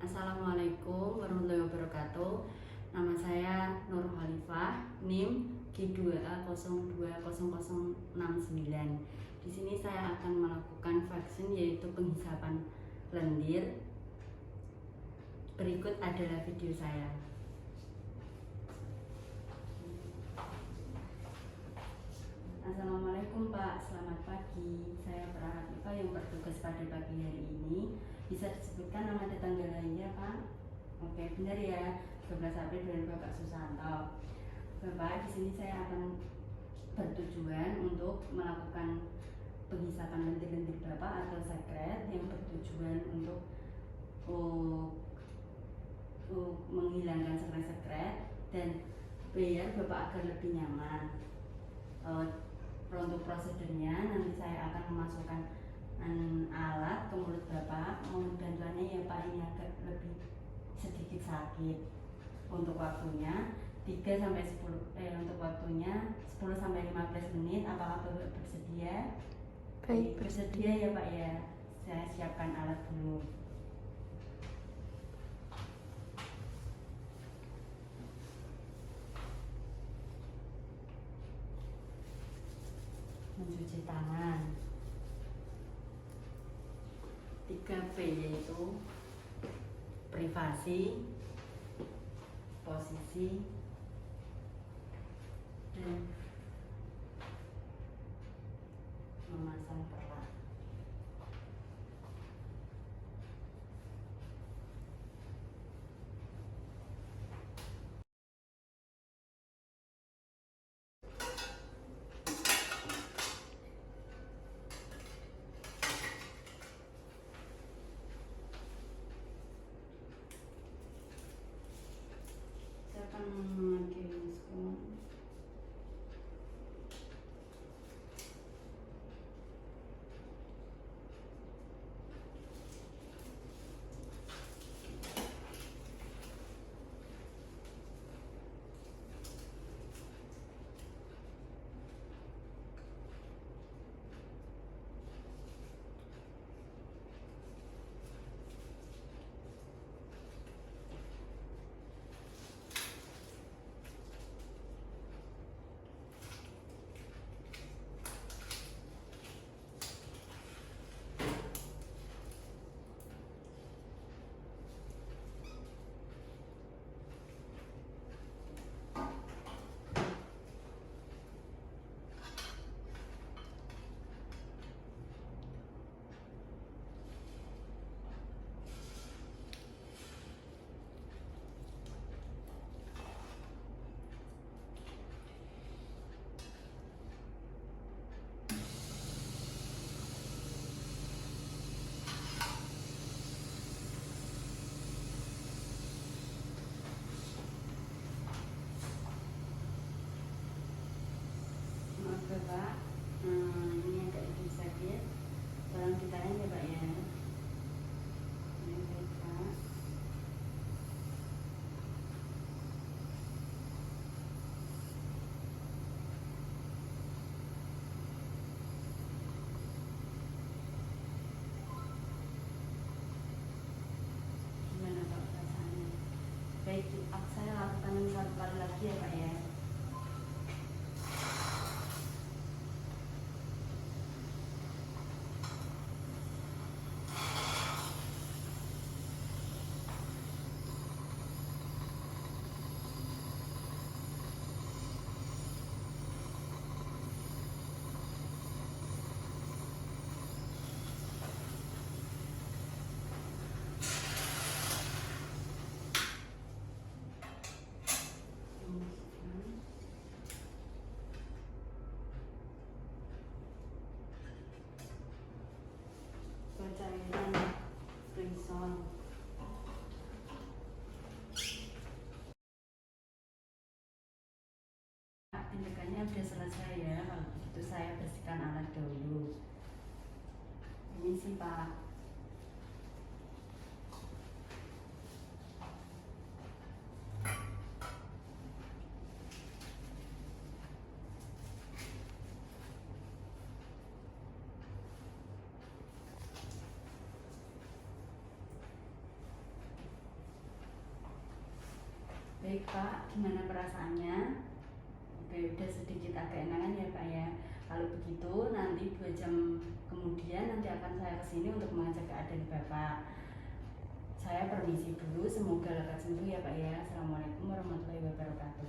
Assalamualaikum warahmatullahi wabarakatuh. Nama saya Nur Khalifah, NIM G2A020069. Di sini saya akan melakukan vaksin yaitu penghisapan lendir. Berikut adalah video saya. Assalamualaikum Pak, selamat pagi. Saya Prahatika yang bertugas pada pagi hari ini. Bisa disebutkan nama dan tanggal lahirnya Pak? Oke, benar ya. 12 April dari Bapak Susanto. Bapak, di sini saya akan bertujuan untuk melakukan penghisapan lendir-lendir Bapak atau sekret yang bertujuan untuk menghilangkan sekret-sekret dan biar Bapak agar lebih nyaman. Untuk prosedurnya nanti saya akan memasukkan alat ke mulut Bapak. Mohon bantuannya ya Pak, ini agak lebih sedikit sakit. Untuk waktunya 3 sampai 10 untuk waktunya 10 sampai 15 menit. Apakah Bapak bersedia? Baik, bersedia ya Pak ya. Saya siapkan alat dulu. Mencuci tangan. 3P yaitu privasi, posisi, dan memasang perlak. Saya akan memakai masker. Maaf Bapak, ini agak lebih sakit. Tolong ditahan ya Pak ya. Ini Bapak. Gimana Pak perasaannya? Baik, saya lakukan satu kali lagi ya Pak ya. Cairan Frison. Tindakannya sudah selesai ya. Kalau begitu saya bersihkan alat dulu. Ini sih Pak. Baik Pak, gimana perasaannya? Oke, udah sedikit agak enakan ya Pak ya. Kalau begitu nanti 2 jam kemudian nanti akan saya kesini untuk mengecek keadaan Bapak. Saya permisi dulu, semoga lekas sembuh ya Pak ya. Assalamualaikum warahmatullahi wabarakatuh.